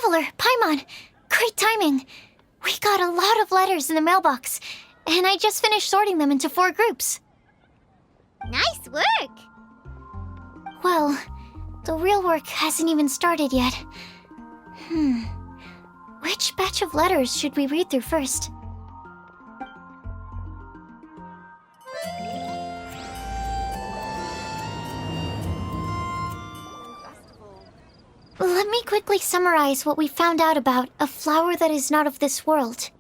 Traveler, Paimon, great timing. We got a lot of letters in the mailbox, and I just finished sorting them into 4 groups. Nice work! Well, the real work hasn't even started yet. Which batch of letters should we read through first? Let me quickly summarize what we found out about a flower that is not of this world.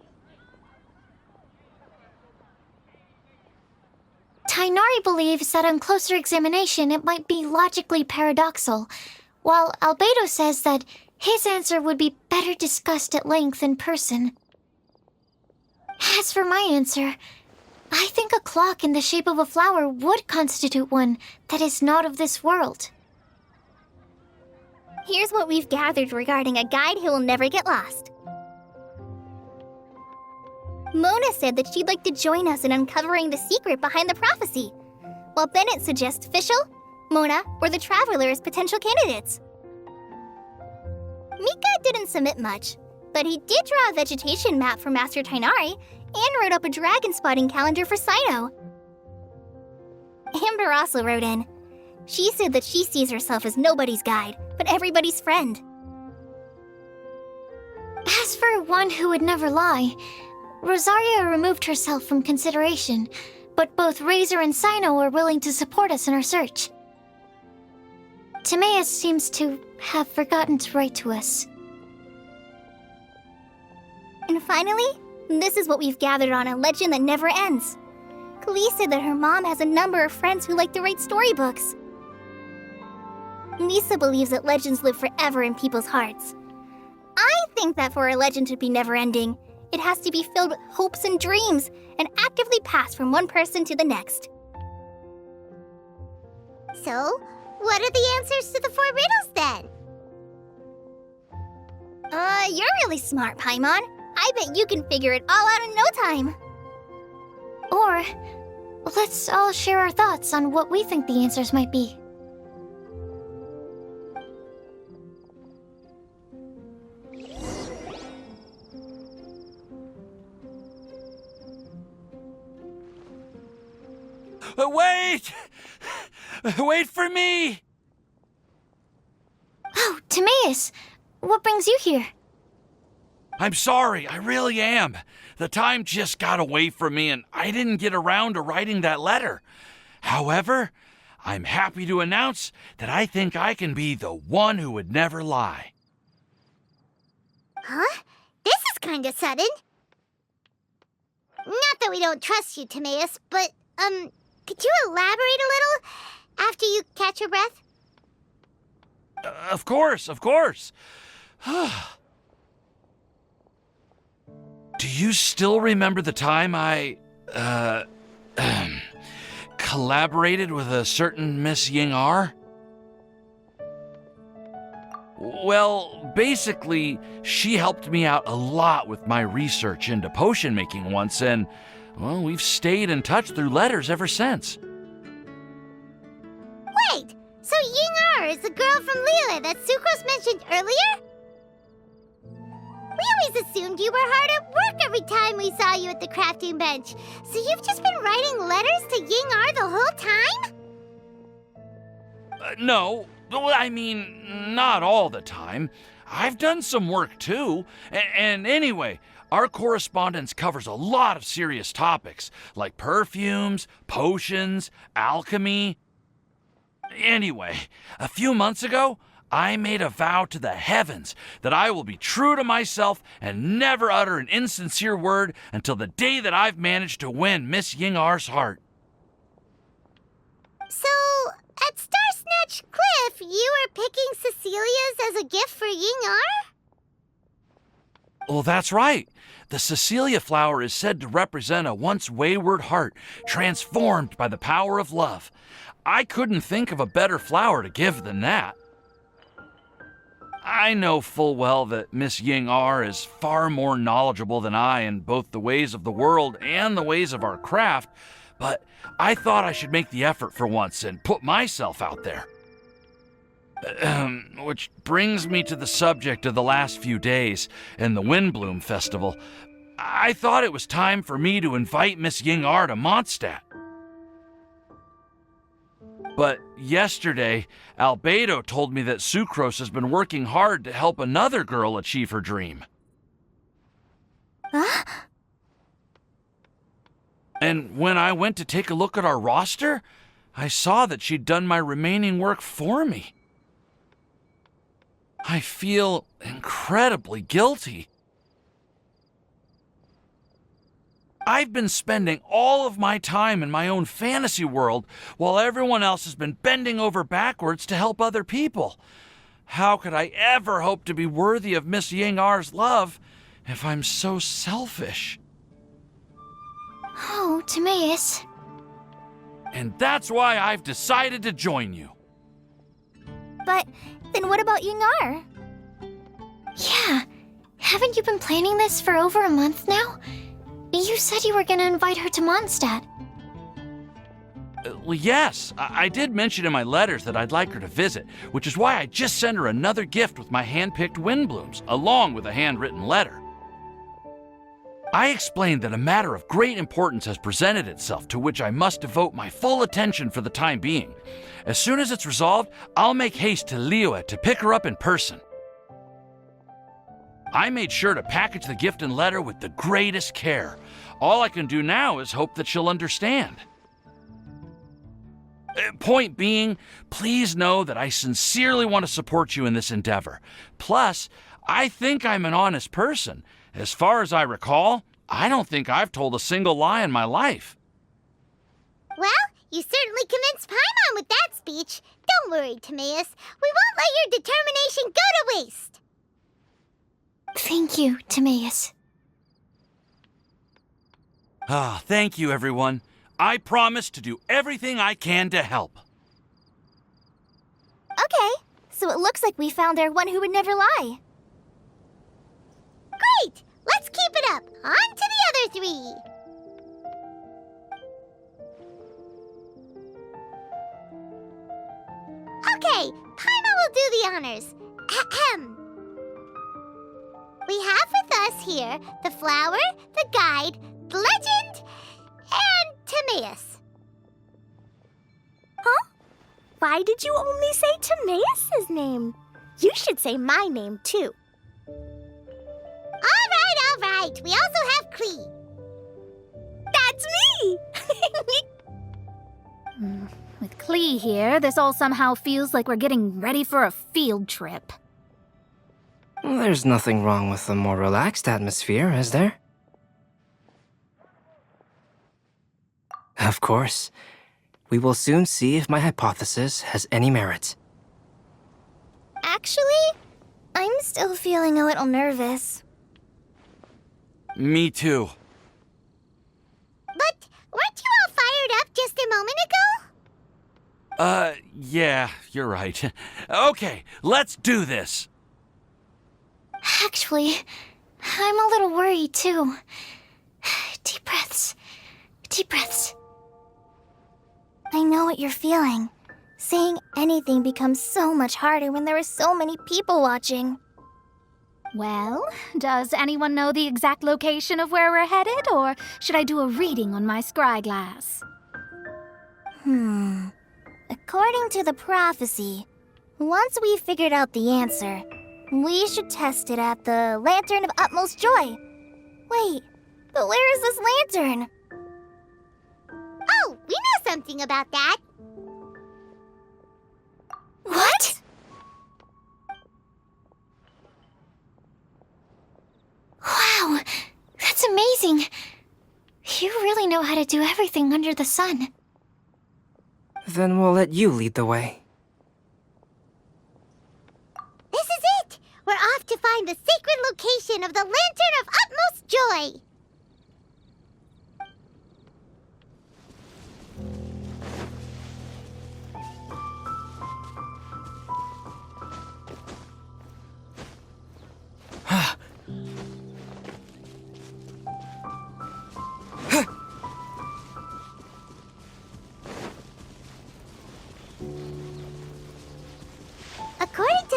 Tainari believes that on closer examination it might be logically paradoxal, while Albedo says that his answer would be better discussed at length in person. As for my answer, I think a clock in the shape of a flower would constitute one that is not of this world. Here's what we've gathered regarding a guide who will never get lost. Mona said that she'd like to join us in uncovering the secret behind the prophecy, while Bennett suggests Fischl, Mona, or the Traveler as potential candidates. Mika didn't submit much, but he did draw a vegetation map for Master Tainari and wrote up a dragon spotting calendar for Saito. Amber also wrote in. She said that she sees herself as nobody's guide, but everybody's friend. As for one who would never lie, Rosaria removed herself from consideration, but both Razor and Sino are willing to support us in our search. Timaeus seems to have forgotten to write to us. And finally, this is what we've gathered on a legend that never ends. Klee said that her mom has a number of friends who like to write storybooks. Lisa believes that legends live forever in people's hearts. I think that for a legend to be never-ending, it has to be filled with hopes and dreams and actively passed from one person to the next. So, what are the answers to the 4 riddles then? You're really smart, Paimon. I bet you can figure it all out in no time. Or, let's all share our thoughts on what we think the answers might be. Wait! Wait for me! Oh, Timaeus! What brings you here? I'm sorry, I really am. The time just got away from me and I didn't get around to writing that letter. However, I'm happy to announce that I think I can be the one who would never lie. Huh? This is kinda sudden. Not that we don't trust you, Timaeus, but, could you elaborate a little after you catch your breath? Of course. Do you still remember the time I, collaborated with a certain Miss Ying-R? Well, basically, she helped me out a lot with my research into potion making once, and, well, we've stayed in touch through letters ever since. Wait! So Ying-R is the girl from Liyue that Sucrose mentioned earlier? We always assumed you were hard at work every time we saw you at the crafting bench. So you've just been writing letters to Ying-R the whole time? No, I mean, not all the time. I've done some work too. And anyway, our correspondence covers a lot of serious topics, like perfumes, potions, alchemy. Anyway, a few months ago, I made a vow to the heavens that I will be true to myself and never utter an insincere word until the day that I've managed to win Miss Ying-R's heart. So, at Star Snatch Cliff, you were picking Cecilia's as a gift for Ying-R? Well, that's right. The Cecilia flower is said to represent a once wayward heart transformed by the power of love. I couldn't think of a better flower to give than that. I know full well that Miss Ying-R is far more knowledgeable than I in both the ways of the world and the ways of our craft, but I thought I should make the effort for once and put myself out there. Which brings me to the subject of the last few days and the Windblume Festival. I thought it was time for me to invite Miss Ying-ar to Mondstadt. But yesterday, Albedo told me that Sucrose has been working hard to help another girl achieve her dream. Huh? And when I went to take a look at our roster, I saw that she'd done my remaining work for me. I feel incredibly guilty. I've been spending all of my time in my own fantasy world while everyone else has been bending over backwards to help other people. How could I ever hope to be worthy of Miss Ying-ar's love if I'm so selfish? Oh, Timaeus. And that's why I've decided to join you. But then what about Ying-ar? Yeah, haven't you been planning this for over a month now? You said you were going to invite her to Mondstadt. Well, yes, I did mention in my letters that I'd like her to visit, which is why I just sent her another gift with my hand-picked Windblooms, along with a handwritten letter. I explained that a matter of great importance has presented itself to which I must devote my full attention for the time being. As soon as it's resolved, I'll make haste to Liyue to pick her up in person. I made sure to package the gift and letter with the greatest care. All I can do now is hope that she'll understand. Point being, please know that I sincerely want to support you in this endeavor. Plus, I think I'm an honest person. As far as I recall, I don't think I've told a single lie in my life. Well, you certainly convinced Paimon with that speech. Don't worry, Timaeus. We won't let your determination go to waste. Thank you, Timaeus. Thank you, everyone. I promise to do everything I can to help. Okay, so it looks like we found our one who would never lie. Great! Let's keep it up. On to the other three. Okay, Paimon will do the honors. Ahem. We have with us here the flower, the guide, the legend, and Timaeus. Huh? Why did you only say Timaeus' name? You should say my name, too. All right. We also have Klee. That's me! With Klee here, this all somehow feels like we're getting ready for a field trip. There's nothing wrong with a more relaxed atmosphere, is there? Of course. We will soon see if my hypothesis has any merit. Actually, I'm still feeling a little nervous. Me too. But weren't you all fired up just a moment ago? Yeah, you're right. Okay, let's do this. Actually, I'm a little worried too. Deep breaths. Deep breaths. I know what you're feeling. Saying anything becomes so much harder when there are so many people watching. Well, does anyone know the exact location of where we're headed, or should I do a reading on my scry glass? According to the prophecy, once we've figured out the answer, we should test it at the Lantern of Utmost Joy. Wait, but where is this lantern? Oh, we know something about that. What? Wow, that's amazing. You really know how to do everything under the sun. Then we'll let you lead the way. This is it! We're off to find the sacred location of the Lantern of Utmost Joy.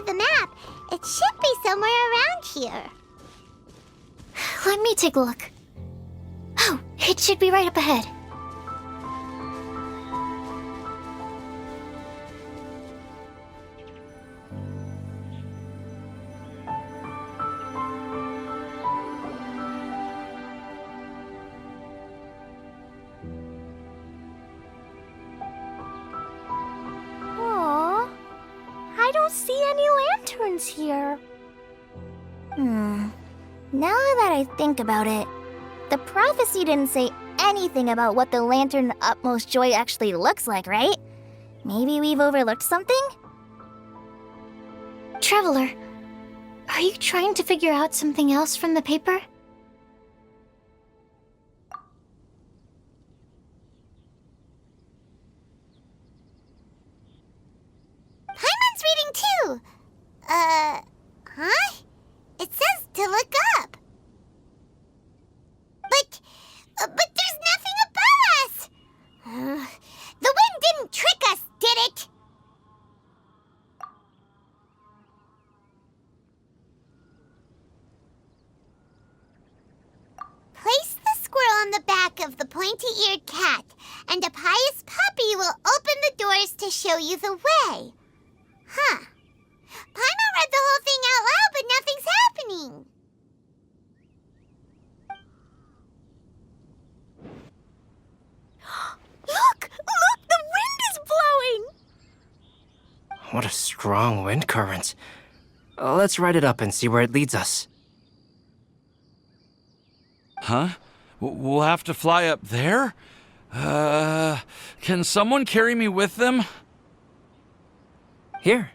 to the map, it should be somewhere around here. Let me take a look. Oh, it should be right up ahead. Aw, I don't see any lanterns here. Now that I think about it, the prophecy didn't say anything about what the Lantern of Utmost Joy actually looks like, right? Maybe we've overlooked something? Traveler, are you trying to figure out something else from the paper? Paimon's reading too. Huh? It says to look up. But there's nothing above us. The wind didn't trick us, did it? Place the squirrel on the back of the pointy-eared cat, and a pious puppy will open the doors to show you the way. Huh. Paimon read the whole thing out loud, but nothing's happening. Look! Look! The wind is blowing! What a strong wind current. Let's ride it up and see where it leads us. Huh? We'll have to fly up there? Can someone carry me with them? Here.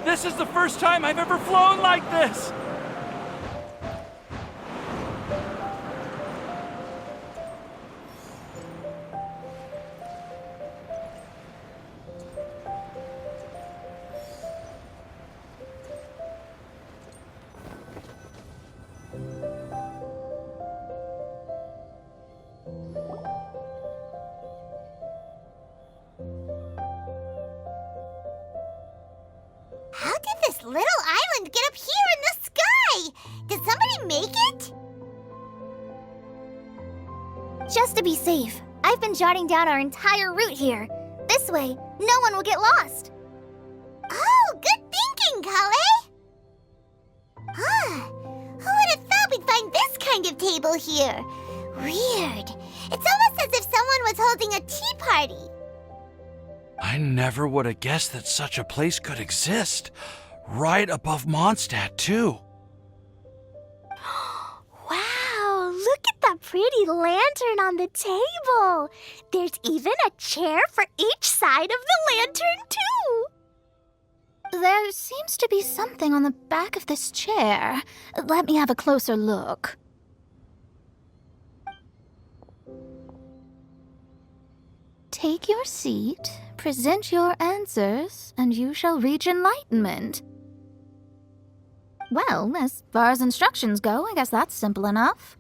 This is the first time I've ever flown like this! How did this little island get up here in the sky? Did somebody make it? Just to be safe, I've been jotting down our entire route here. This way, no one will get lost. Oh, good thinking, Kale! Who would have thought we'd find this kind of table here? Weird. It's almost as if someone was holding a tea party. I never would have guessed that such a place could exist. Right above Mondstadt, too. Wow, look at that pretty lantern on the table. There's even a chair for each side of the lantern, too. There seems to be something on the back of this chair. Let me have a closer look. Take your seat, present your answers, and you shall reach enlightenment. Well, as far as instructions go, I guess that's simple enough.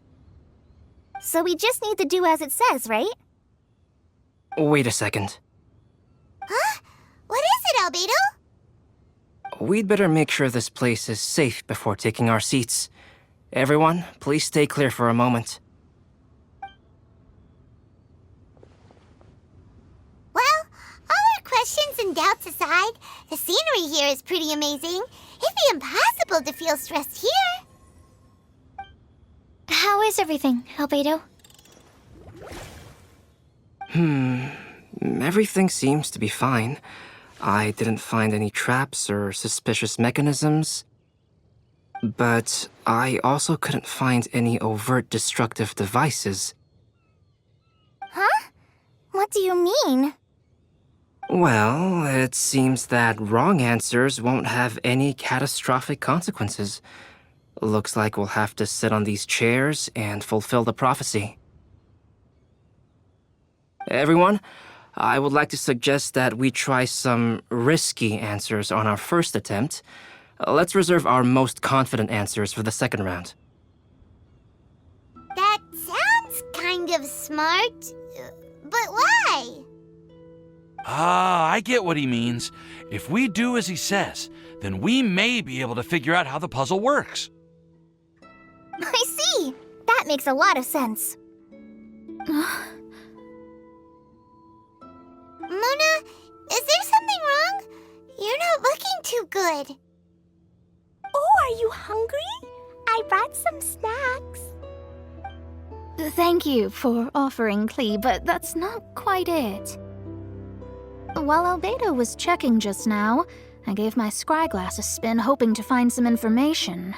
So we just need to do as it says, right? Wait a second. Huh? What is it, Albedo? We'd better make sure this place is safe before taking our seats. Everyone, please stay clear for a moment. Well, all our questions and doubts aside, the scenery here is pretty amazing. It'd be impossible to feel stressed here. How is everything, Albedo? Everything seems to be fine. I didn't find any traps or suspicious mechanisms. But I also couldn't find any overt destructive devices. Huh? What do you mean? Well, it seems that wrong answers won't have any catastrophic consequences. Looks like we'll have to sit on these chairs and fulfill the prophecy. Everyone, I would like to suggest that we try some risky answers on our first attempt. Let's reserve our most confident answers for the second round. That sounds kind of smart. But why? Ah, I get what he means. If we do as he says, then we may be able to figure out how the puzzle works. I see. That makes a lot of sense. Mona, is there something wrong? You're not looking too good. Oh, are you hungry? I brought some snacks. Thank you for offering, Klee, but that's not quite it. While Albedo was checking just now, I gave my scryglass a spin hoping to find some information.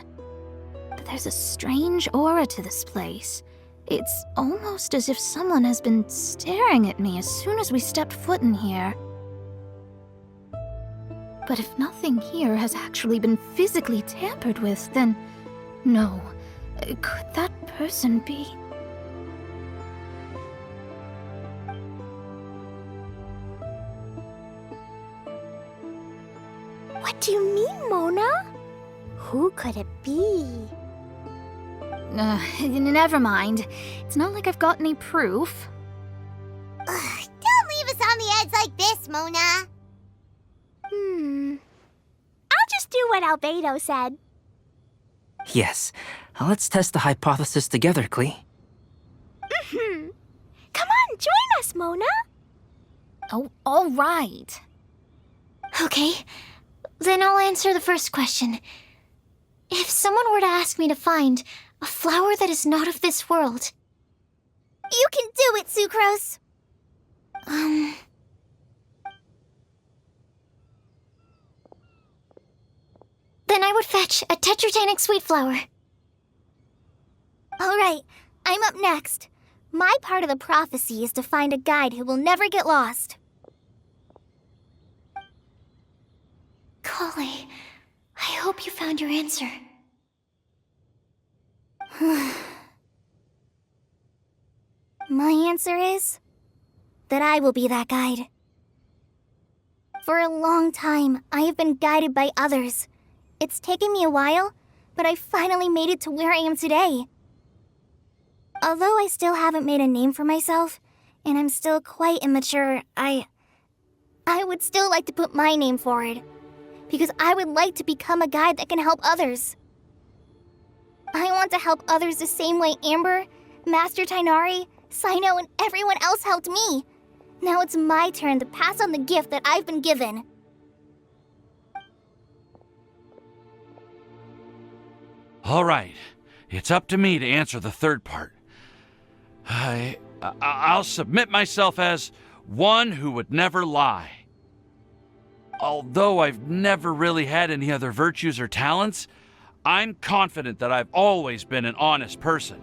But there's a strange aura to this place. It's almost as if someone has been staring at me as soon as we stepped foot in here. But if nothing here has actually been physically tampered with, then no. Could that person be? What do you mean, Mona? Who could it be? Never mind. It's not like I've got any proof. Ugh, don't leave us on the edge like this, Mona. I'll just do what Albedo said. Yes. Let's test the hypothesis together, Klee. Come on, join us, Mona. Oh, all right. Okay, then I'll answer the first question. If someone were to ask me to find a flower that is not of this world, You can do it, Sucrose. then I would fetch a tetragenic sweet flower. All right, I'm up next. My part of the prophecy is to find a guide who will never get lost. Kale, I hope you found your answer. My answer is that I will be that guide. For a long time, I have been guided by others. It's taken me a while, but I finally made it to where I am today. Although I still haven't made a name for myself, and I'm still quite immature, I would still like to put my name forward, because I would like to become a guide that can help others. I want to help others the same way Amber, Master Tainari, Sino, and everyone else helped me. Now it's my turn to pass on the gift that I've been given. All right, it's up to me to answer the third part. I'll submit myself as one who would never lie. Although I've never really had any other virtues or talents, I'm confident that I've always been an honest person.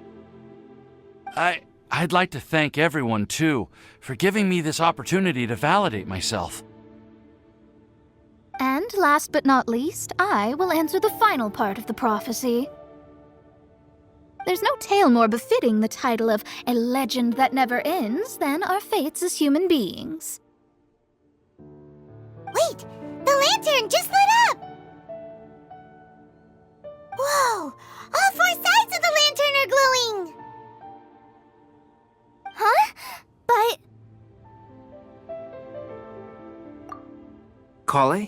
I'd like to thank everyone, too, for giving me this opportunity to validate myself. And last but not least, I will answer the final part of the prophecy. There's no tale more befitting the title of a legend that never ends than our fates as human beings. Wait, the lantern just lit up! Whoa, all four sides of the lantern are glowing! Huh? But... Kale,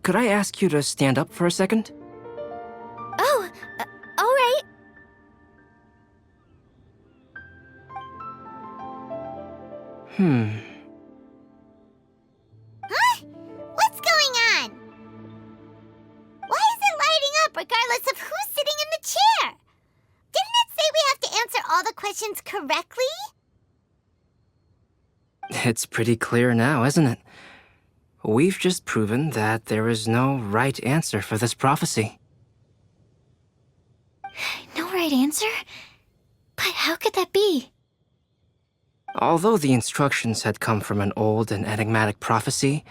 could I ask you to stand up for a second? Oh, all right. Huh? What's going on? Why is it lighting up regardless of who's sitting in the chair? Didn't it say we have to answer all the questions correctly? It's pretty clear now, isn't it? We've just proven that there is no right answer for this prophecy. No right answer? But how could that be? Although the instructions had come from an old and enigmatic prophecy,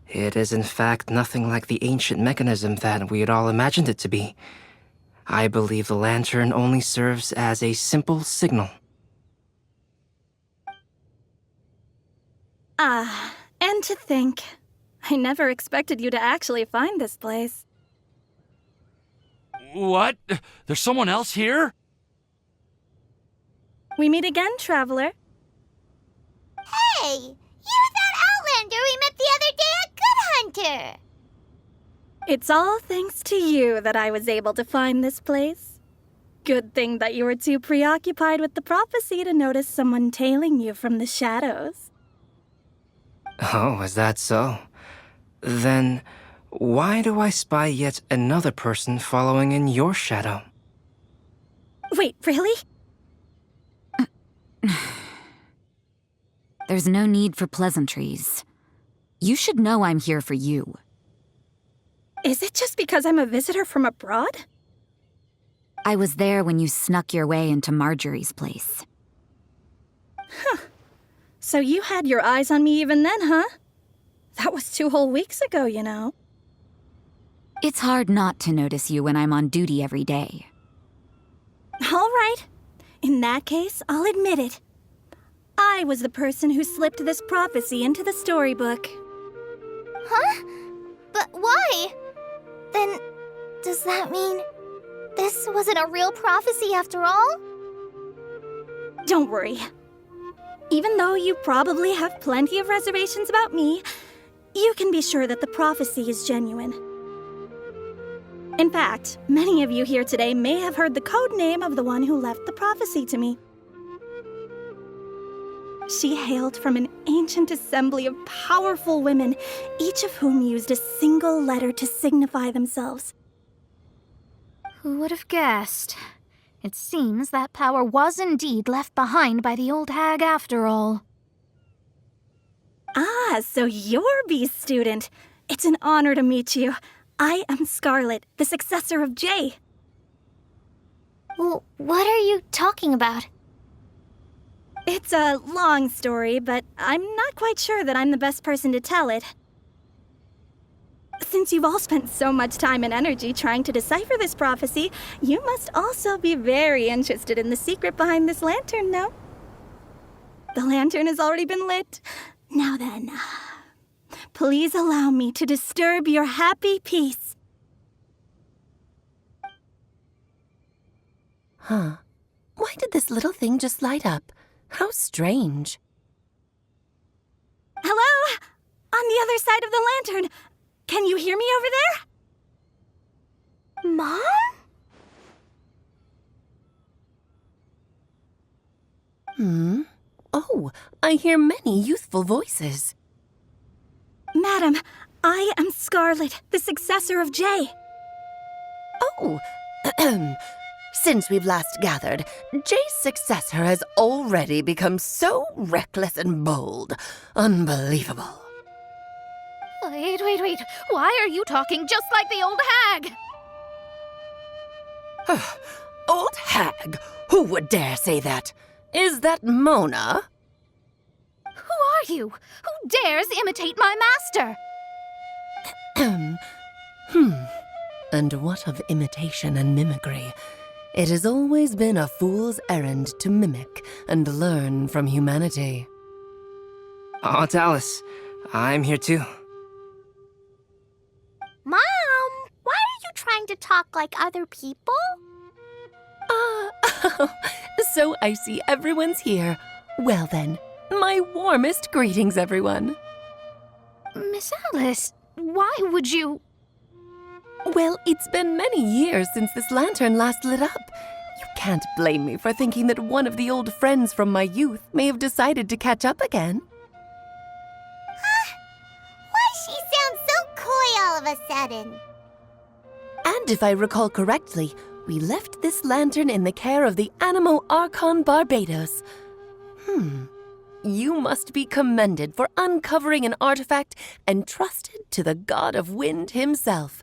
it is in fact nothing like the ancient mechanism that we had all imagined it to be. I believe the lantern only serves as a simple signal. And to think, I never expected you to actually find this place. What? There's someone else here? We meet again, traveler. Hey, you're that Outlander we met the other day at Good Hunter. It's all thanks to you that I was able to find this place. Good thing that you were too preoccupied with the prophecy to notice someone tailing you from the shadows. Oh, is that so? Then, why do I spy yet another person following in your shadow? Wait, really? There's no need for pleasantries. You should know I'm here for you. Is it just because I'm a visitor from abroad? I was there when you snuck your way into Marjorie's place. So you had your eyes on me even then, huh? That was 2 whole weeks ago, you know. It's hard not to notice you when I'm on duty every day. All right. In that case, I'll admit it. I was the person who slipped this prophecy into the storybook. Huh? But why? Then, does that mean this wasn't a real prophecy after all? Don't worry. Even though you probably have plenty of reservations about me, you can be sure that the prophecy is genuine. In fact, many of you here today may have heard the code name of the one who left the prophecy to me. She hailed from an ancient assembly of powerful women, each of whom used a single letter to signify themselves. Who would have guessed? It seems that power was indeed left behind by the old hag after all. Ah, so you're B's student. It's an honor to meet you. I am Scarlet, the successor of Jay. Well, what are you talking about? It's a long story, but I'm not quite sure that I'm the best person to tell it. Since you've all spent so much time and energy trying to decipher this prophecy, you must also be very interested in the secret behind this lantern, no? The lantern has already been lit. Now then, please allow me to disturb your happy peace. Huh. Why did this little thing just light up? How strange. Hello? On the other side of the lantern. Can you hear me over there? Mom? Oh, I hear many youthful voices. Madam, I am Scarlet, the successor of Jay. Oh, since we've last gathered, Jay's successor has already become so reckless and bold. Unbelievable. Wait. Why are you talking just like the old hag? Old hag? Who would dare say that? Is that Mona? Who are you? Who dares imitate my master? And what of imitation and mimicry? It has always been a fool's errand to mimic and learn from humanity. Oh, it's Alice. I'm here too. Mom, why are you trying to talk like other people? So I see everyone's here. Well then, my warmest greetings, everyone. Miss Alice, why would you... Well, it's been many years since this lantern last lit up. You can't blame me for thinking that one of the old friends from my youth may have decided to catch up again. Why she sounds so coy all of a sudden? And if I recall correctly, we left this lantern in the care of the Animo Archon Barbados. You must be commended for uncovering an artifact entrusted to the god of wind himself.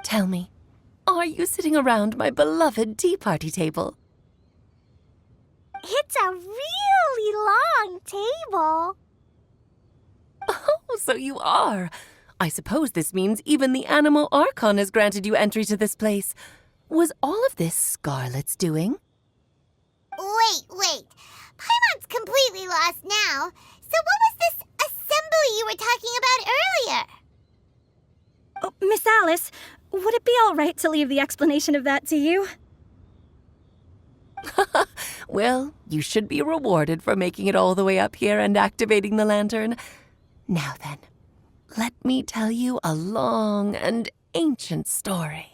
Tell me, are you sitting around my beloved tea party table? It's a really long table. Oh, so you are. I suppose this means even the Animo Archon has granted you entry to this place. Was all of this Scarlet's doing? Wait. Paimon's completely lost now. So what was this assembly you were talking about earlier? Oh, Miss Alice, would it be all right to leave the explanation of that to you? Well, you should be rewarded for making it all the way up here and activating the lantern. Now then, let me tell you a long and ancient story.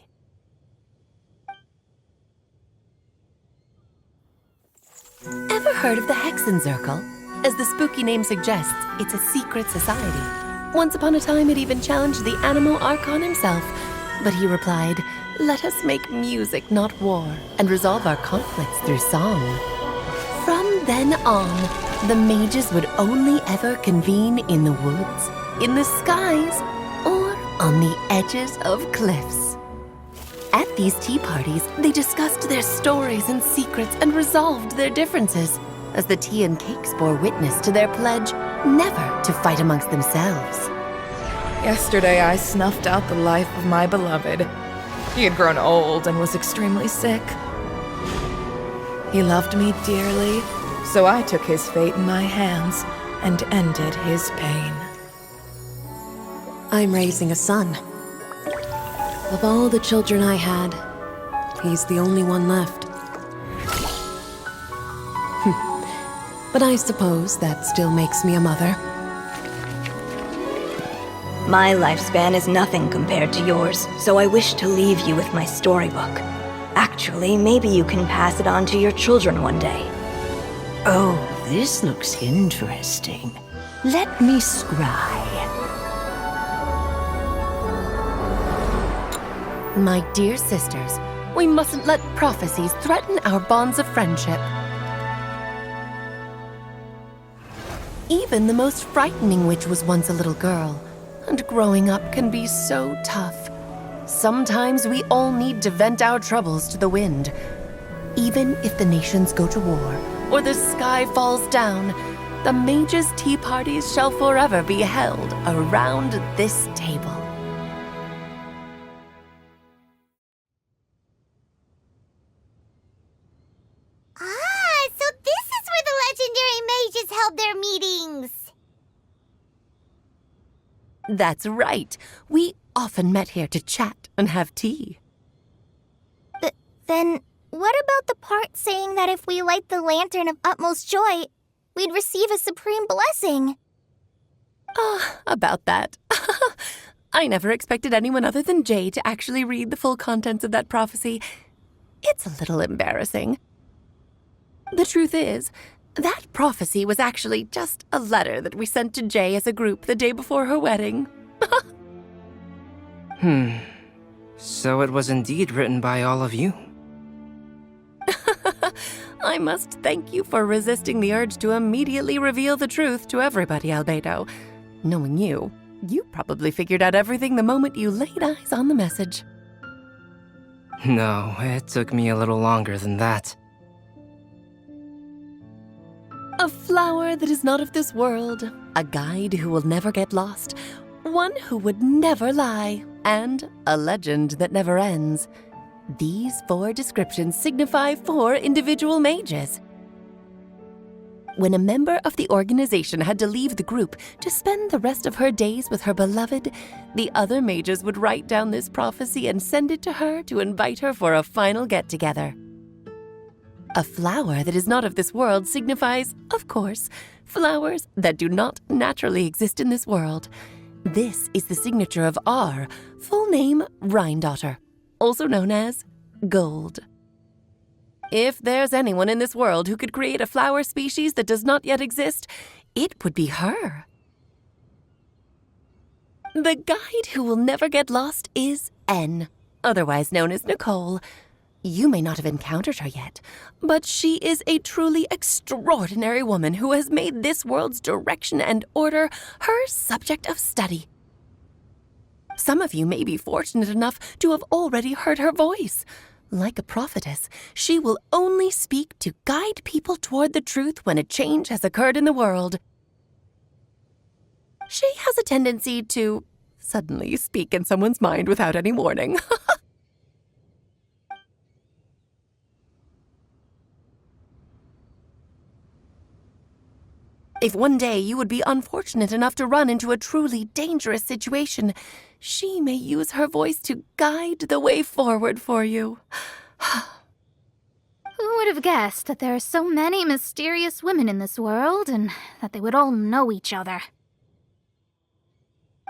Ever heard of the Hexenzirkel? As the spooky name suggests, it's a secret society. Once upon a time, it even challenged the Animal Archon himself. But he replied, "Let us make music, not war, and resolve our conflicts through song." From then on, the mages would only ever convene in the woods, in the skies, or on the edges of cliffs. At these tea parties, they discussed their stories and secrets and resolved their differences, as the tea and cakes bore witness to their pledge never to fight amongst themselves. Yesterday I snuffed out the life of my beloved. He had grown old and was extremely sick. He loved me dearly, so I took his fate in my hands and ended his pain. I'm raising a son. Of all the children I had, he's the only one left. But I suppose that still makes me a mother. My lifespan is nothing compared to yours, so I wish to leave you with my storybook. Actually, maybe you can pass it on to your children one day. Oh, this looks interesting. Let me scry. My dear sisters, we mustn't let prophecies threaten our bonds of friendship. Even the most frightening witch was once a little girl, and growing up can be so tough. Sometimes we all need to vent our troubles to the wind. Even if the nations go to war, or the sky falls down, the mages' tea parties shall forever be held around this table. So this is where the legendary mages held their meetings. That's right. We often met here to chat and have tea. Then, what about the part saying that if we light the lantern of utmost joy, we'd receive a supreme blessing? About that. I never expected anyone other than Jay to actually read the full contents of that prophecy. It's a little embarrassing. The truth is, that prophecy was actually just a letter that we sent to Jay as a group the day before her wedding. So it was indeed written by all of you. I must thank you for resisting the urge to immediately reveal the truth to everybody, Albedo. Knowing you probably figured out everything the moment you laid eyes on the message. No, it took me a little longer than that. A flower that is not of this world, a guide who will never get lost, one who would never lie, and a legend that never ends. These 4 descriptions signify 4 individual mages. When a member of the organization had to leave the group to spend the rest of her days with her beloved, the other mages would write down this prophecy and send it to her to invite her for a final get-together. A flower that is not of this world signifies, of course, flowers that do not naturally exist in this world. This is the signature of our full name, Rhindaughter, also known as Gold. If there's anyone in this world who could create a flower species that does not yet exist, it would be her. The guide who will never get lost is N, otherwise known as Nicole. You may not have encountered her yet, but she is a truly extraordinary woman who has made this world's direction and order her subject of study. Some of you may be fortunate enough to have already heard her voice. Like a prophetess, she will only speak to guide people toward the truth when a change has occurred in the world. She has a tendency to suddenly speak in someone's mind without any warning. If one day you would be unfortunate enough to run into a truly dangerous situation, she may use her voice to guide the way forward for you. would have guessed that there are so many mysterious women in this world and that they would all know each other?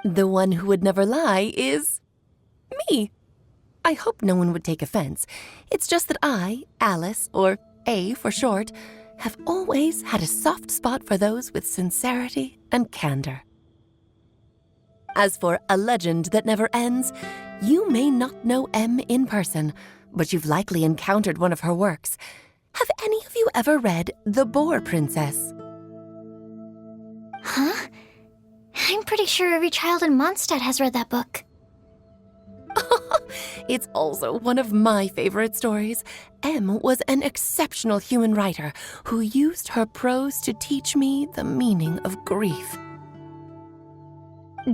The one who would never lie is me. I hope no one would take offense. It's just that I, Alice, or A for short, have always had a soft spot for those with sincerity and candor. As for a legend that never ends, you may not know M in person, but you've likely encountered one of her works. Have any of you ever read The Boar Princess? Huh? I'm pretty sure every child in Mondstadt has read that book. It's also one of my favorite stories. M was an exceptional human writer who used her prose to teach me the meaning of grief.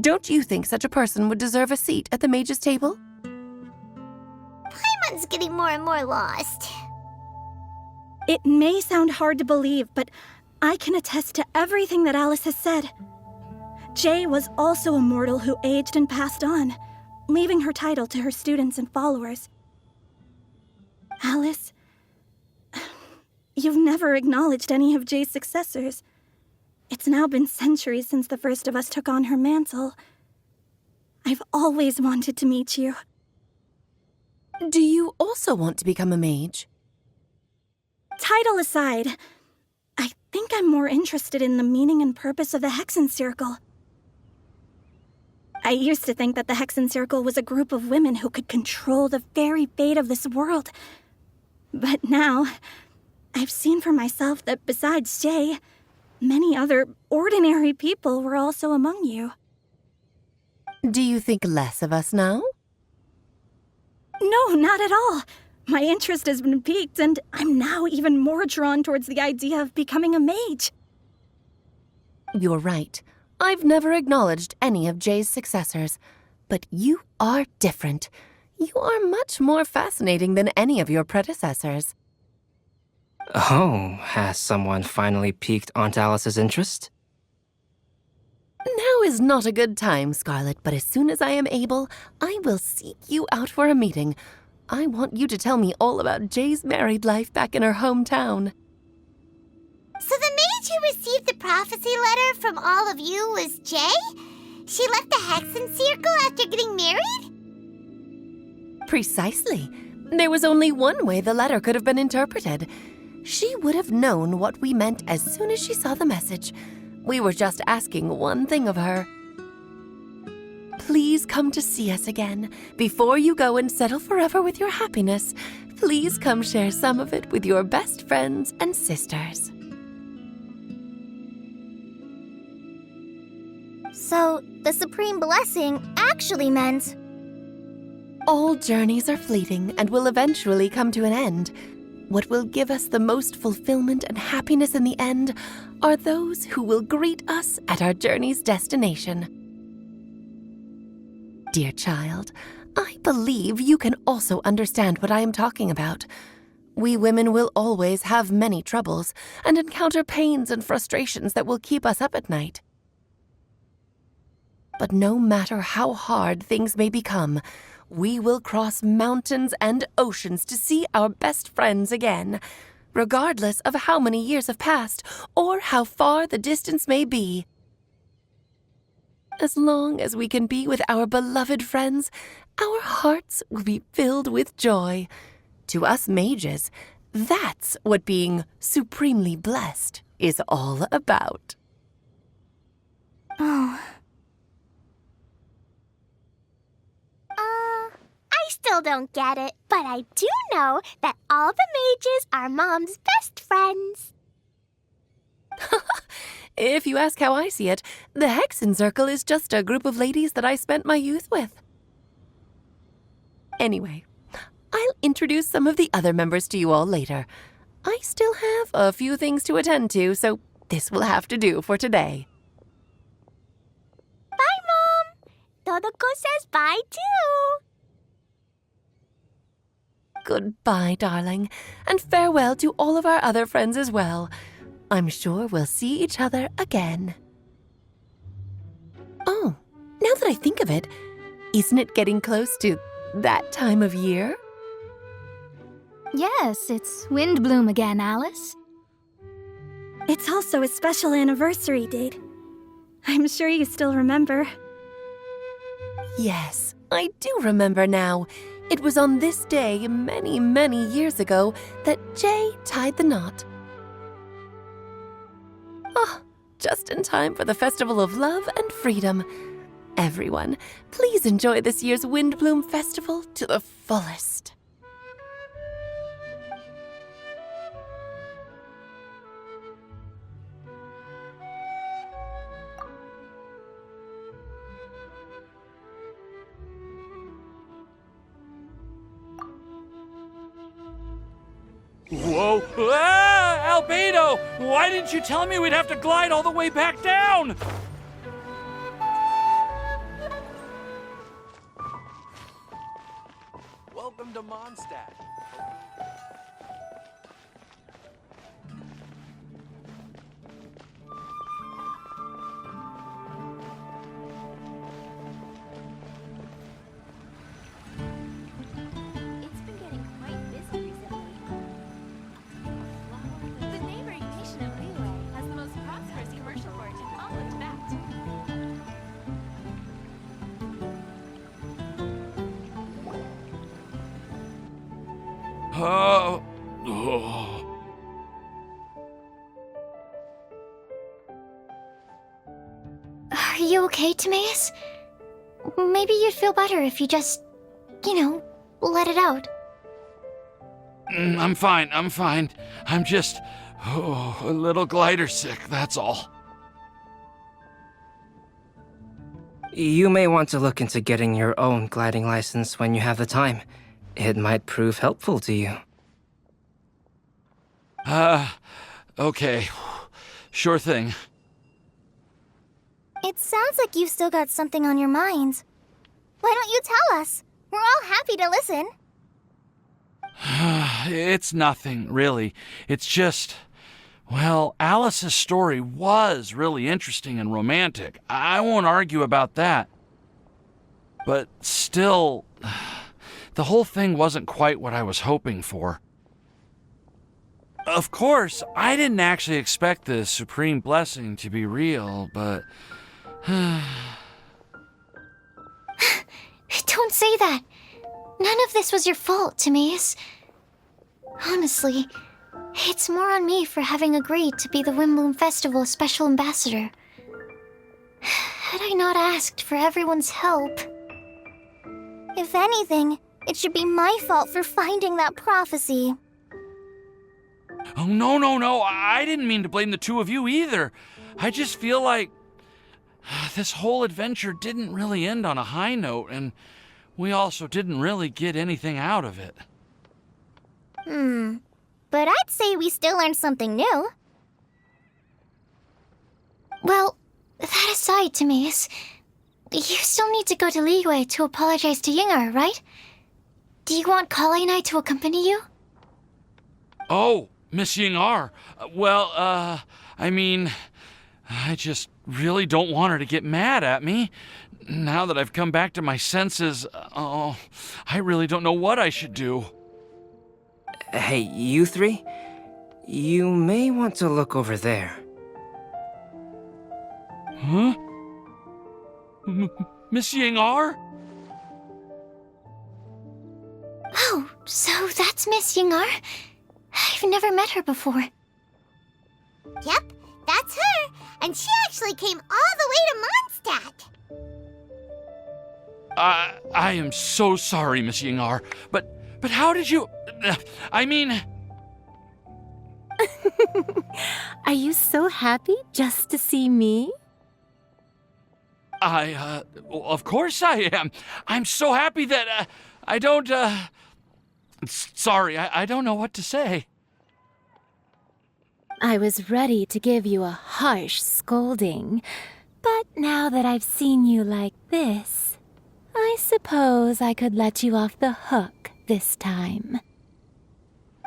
Don't you think such a person would deserve a seat at the mage's table? Paimon's getting more and more lost. It may sound hard to believe, but I can attest to everything that Alice has said. Jay was also a mortal who aged and passed on, leaving her title to her students and followers. Alice, you've never acknowledged any of Jay's successors. It's now been centuries since the first of us took on her mantle. I've always wanted to meet you. Do you also want to become a mage? Title aside, I think I'm more interested in the meaning and purpose of the Hexen Circle. I used to think that the Hexen Circle was a group of women who could control the very fate of this world. But now, I've seen for myself that besides Jay, many other ordinary people were also among you. Do you think less of us now? No, not at all. My interest has been piqued, and I'm now even more drawn towards the idea of becoming a mage. You're right. I've never acknowledged any of Jay's successors, but you are different. You are much more fascinating than any of your predecessors. Oh, has someone finally piqued Aunt Alice's interest? Now is not a good time, Scarlet, but as soon as I am able, I will seek you out for a meeting. I want you to tell me all about Jay's married life back in her hometown. So the mage who received the prophecy letter from all of you was Jay? She left the Hexen Circle after getting married? Precisely. There was only one way the letter could have been interpreted. She would have known what we meant as soon as she saw the message. We were just asking one thing of her. Please come to see us again. Before you go and settle forever with your happiness, please come share some of it with your best friends and sisters. So, the Supreme Blessing actually meant... All journeys are fleeting and will eventually come to an end. What will give us the most fulfillment and happiness in the end are those who will greet us at our journey's destination. Dear child, I believe you can also understand what I am talking about. We women will always have many troubles and encounter pains and frustrations that will keep us up at night. But no matter how hard things may become, we will cross mountains and oceans to see our best friends again, regardless of how many years have passed or how far the distance may be. As long as we can be with our beloved friends, our hearts will be filled with joy. To us mages, that's what being supremely blessed is all about. Oh... I still don't get it, but I do know that all the mages are Mom's best friends. If you ask how I see it, the Hexen Circle is just a group of ladies that I spent my youth with. Anyway, I'll introduce some of the other members to you all later. I still have a few things to attend to, so this will have to do for today. Bye, Mom. Todoko says bye, too. Goodbye, darling, and farewell to all of our other friends as well. I'm sure we'll see each other again. Oh, now that I think of it, isn't it getting close to that time of year? Yes, it's Windblume again, Alice. It's also a special anniversary date. I'm sure you still remember. Yes, I do remember now. It was on this day, many, many years ago, that Jay tied the knot. Ah, just in time for the Festival of Love and Freedom. Everyone, please enjoy this year's Windblume Festival to the fullest. Whoa! Ah, Albedo! Why didn't you tell me we'd have to glide all the way back down? Welcome to Mondstadt. It's been getting quite busy recently. The neighboring nation of Liyue has the most prosperous commercial port in all of Tibet. Oh. Are you okay, Timaeus? Maybe you'd feel better if you just, let it out. I'm fine. I'm just, a little glider sick, that's all. You may want to look into getting your own gliding license when you have the time. It might prove helpful to you. Okay. Sure thing. It sounds like you've still got something on your mind. Why don't you tell us? We're all happy to listen. It's nothing, really. It's just, well, Alice's story was really interesting and romantic. I won't argue about that. But still, the whole thing wasn't quite what I was hoping for. Of course, I didn't actually expect the supreme blessing to be real, but... Don't say that. None of this was your fault, Timaeus. Honestly, it's more on me for having agreed to be the Windblume Festival Special Ambassador. Had I not asked for everyone's help... If anything, it should be my fault for finding that prophecy. Oh, no. I didn't mean to blame the two of you either. I just feel like this whole adventure didn't really end on a high note, and we also didn't really get anything out of it. But I'd say we still learned something new. Well, that aside, Timaeus, you still need to go to Liyue to apologize to Yingar, right? Do you want Kali and I to accompany you? Oh, Miss Yingar. Well, I mean, I just really don't want her to get mad at me. Now that I've come back to my senses, I really don't know what I should do. Hey, you three? You may want to look over there. Huh? Miss Yingar? Oh, so that's Miss Yingar? I've never met her before. Yep, that's her. And she actually came all the way to Mondstadt. I am so sorry, Miss Yingar, but how did you... I mean... Are you so happy just to see me? Of course I am. I'm so happy that, I don't, sorry, I don't know what to say. I was ready to give you a harsh scolding, but now that I've seen you like this, I suppose I could let you off the hook this time.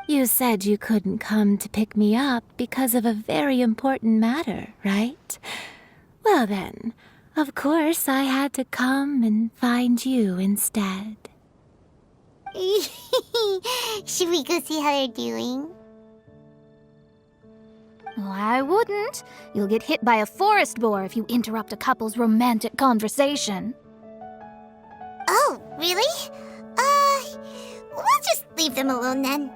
You said you couldn't come to pick me up because of a very important matter, right? Well then, of course I had to come and find you instead. Should we go see how they're doing? Oh, I wouldn't. You'll get hit by a forest boar if you interrupt a couple's romantic conversation. Oh, really? We'll just leave them alone then.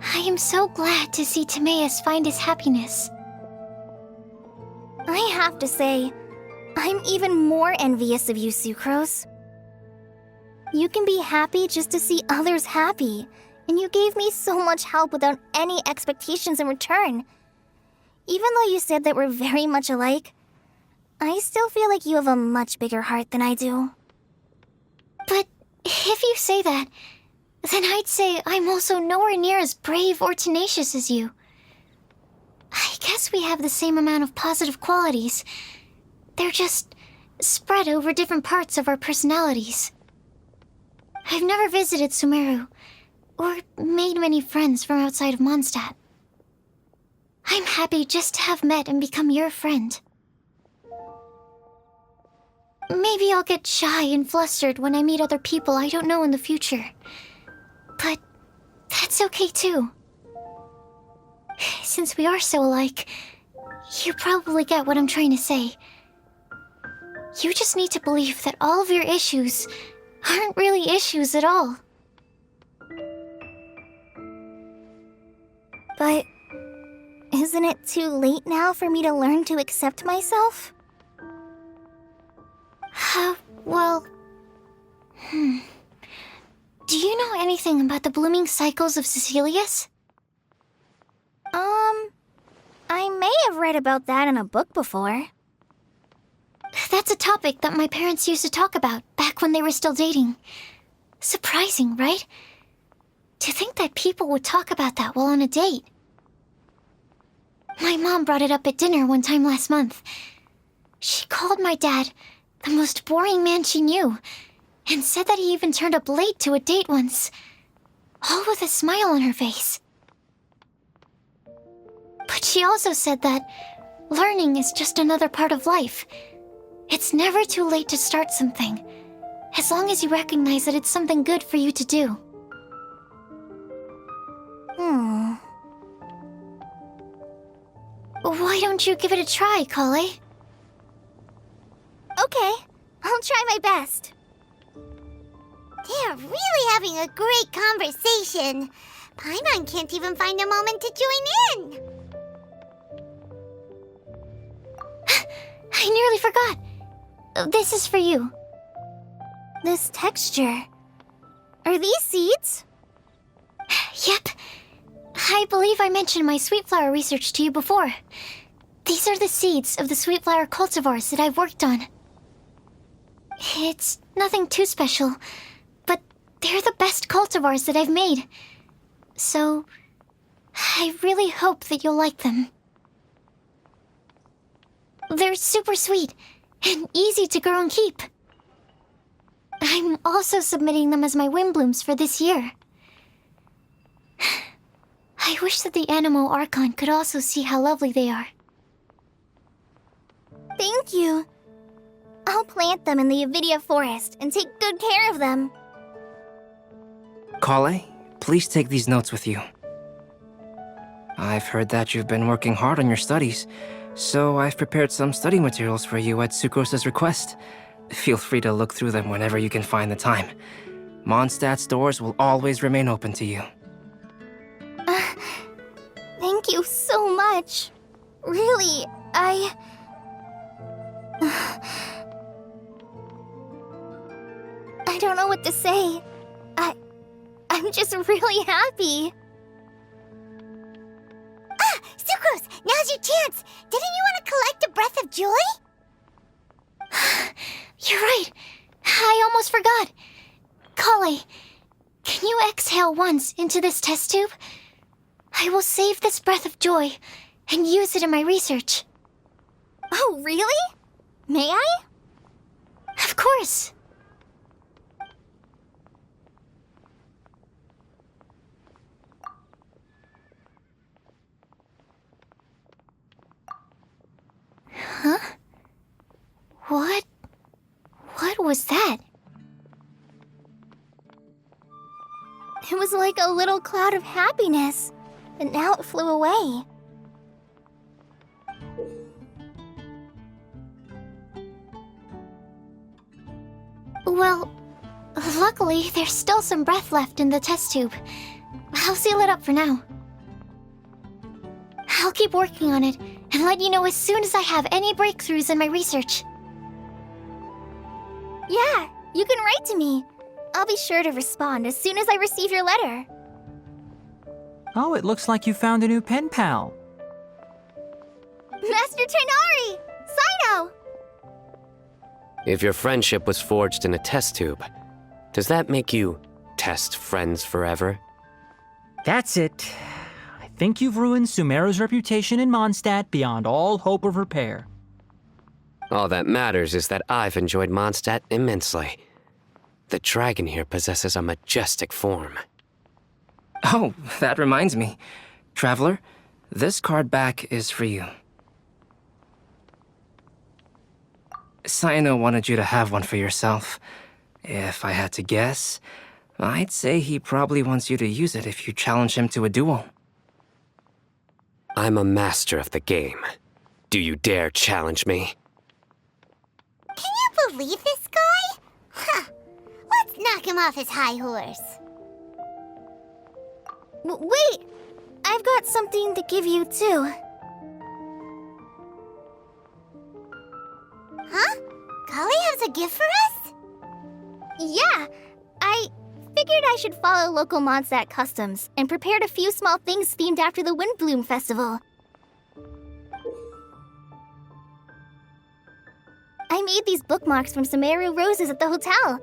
I am so glad to see Timaeus find his happiness. I have to say, I'm even more envious of you, Sucrose. You can be happy just to see others happy, and you gave me so much help without any expectations in return. Even though you said that we're very much alike, I still feel like you have a much bigger heart than I do. But if you say that, then I'd say I'm also nowhere near as brave or tenacious as you. I guess we have the same amount of positive qualities. They're just spread over different parts of our personalities. I've never visited Sumeru, or made many friends from outside of Mondstadt. I'm happy just to have met and become your friend. Maybe I'll get shy and flustered when I meet other people I don't know in the future. But that's okay too. Since we are so alike, you probably get what I'm trying to say. You just need to believe that all of your issues aren't really issues at all. But isn't it too late now for me to learn to accept myself? Well... Do you know anything about the blooming cycles of Cecilius? I may have read about that in a book before. That's a topic that my parents used to talk about back when they were still dating. Surprising, right? To think that people would talk about that while on a date. My mom brought it up at dinner one time last month. She called my dad the most boring man she knew, and said that he even turned up late to a date once, all with a smile on her face. But she also said that learning is just another part of life. It's never too late to start something, as long as you recognize that it's something good for you to do. Why don't you give it a try, Kale? Okay, I'll try my best. They're really having a great conversation. Paimon can't even find a moment to join in. I nearly forgot. This is for you. This texture. Are these seeds? Yep. I believe I mentioned my sweet flower research to you before. These are the seeds of the sweet flower cultivars that I've worked on. It's nothing too special, but they're the best cultivars that I've made. So, I really hope that you'll like them. They're super sweet and easy to grow and keep. I'm also submitting them as my Windblooms for this year. I wish that the Animo Archon could also see how lovely they are. Thank you. I'll plant them in the Avidia forest and take good care of them. Kale, please take these notes with you. I've heard that you've been working hard on your studies, so I've prepared some study materials for you at Sucrose's request. Feel free to look through them whenever you can find the time. Mondstadt's doors will always remain open to you. Thank you so much. Really, I don't know what to say. I'm just really happy. Ah, Sucrose, now's your chance. Didn't you want to collect a breath of joy? You're right. I almost forgot. Kale, can you exhale once into this test tube? I will save this breath of joy and use it in my research. Oh, really? May I? Of course. was that? It was like a little cloud of happiness, but now it flew away. Well, luckily, there's still some breath left in the test tube. I'll seal it up for now. I'll keep working on it and let you know as soon as I have any breakthroughs in my research. Yeah, you can write to me. I'll be sure to respond as soon as I receive your letter. Oh, it looks like you found a new pen pal. Master Tighnari! Cyno! If your friendship was forged in a test tube, does that make you test friends forever? That's it. I think you've ruined Sumeru's reputation in Mondstadt beyond all hope of repair. All that matters is that I've enjoyed Mondstadt immensely. The dragon here possesses a majestic form. Oh, that reminds me. Traveler, this card back is for you. Cyno wanted you to have one for yourself. If I had to guess, I'd say he probably wants you to use it if you challenge him to a duel. I'm a master of the game. Do you dare challenge me? Can you believe this guy? Huh. Let's knock him off his high horse. Wait! I've got something to give you, too. Huh? Kali has a gift for us? Yeah! I figured I should follow local Mondstadt customs and prepared a few small things themed after the Windblume festival. I made these bookmarks from Sumeru roses at the hotel.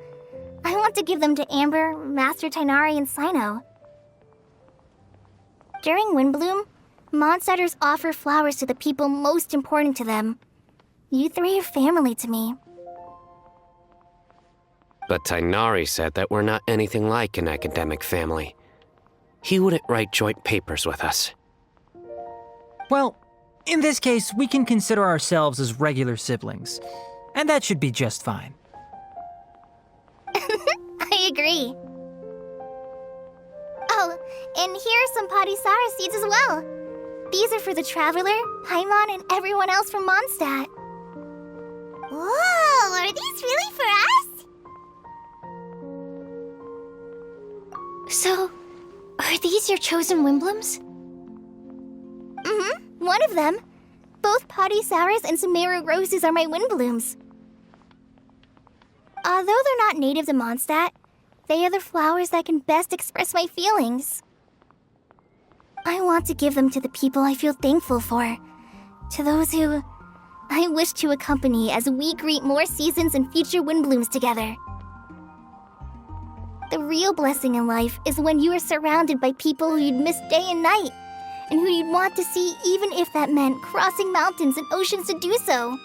I want to give them to Amber, Master Tighnari, and Cyno. During Windblume, Mondstadters offer flowers to the people most important to them. You three are family to me. But Tighnari said that we're not anything like an academic family. He wouldn't write joint papers with us. Well, in this case, we can consider ourselves as regular siblings. And that should be just fine. I agree. Oh, and here are some Padisara seeds as well. These are for the Traveler, Paimon, and everyone else from Mondstadt. Whoa, are these really for us? So, are these your chosen Windblooms? Mm-hmm, one of them. Both Padisaras and Sumeru roses are my Windblooms. Although they're not native to Mondstadt, they are the flowers that can best express my feelings. I want to give them to the people I feel thankful for. To those who I wish to accompany as we greet more seasons and future Windblooms together. The real blessing in life is when you are surrounded by people who you'd miss day and night, and who you'd want to see even if that meant crossing mountains and oceans to do so.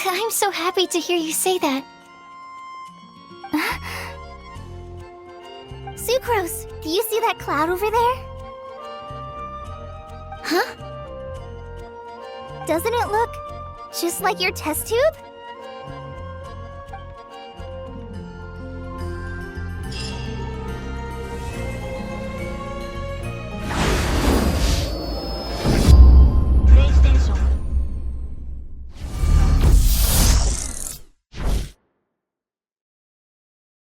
I'm so happy to hear you say that. Sucrose, do you see that cloud over there? Huh? Doesn't it look just like your test tube?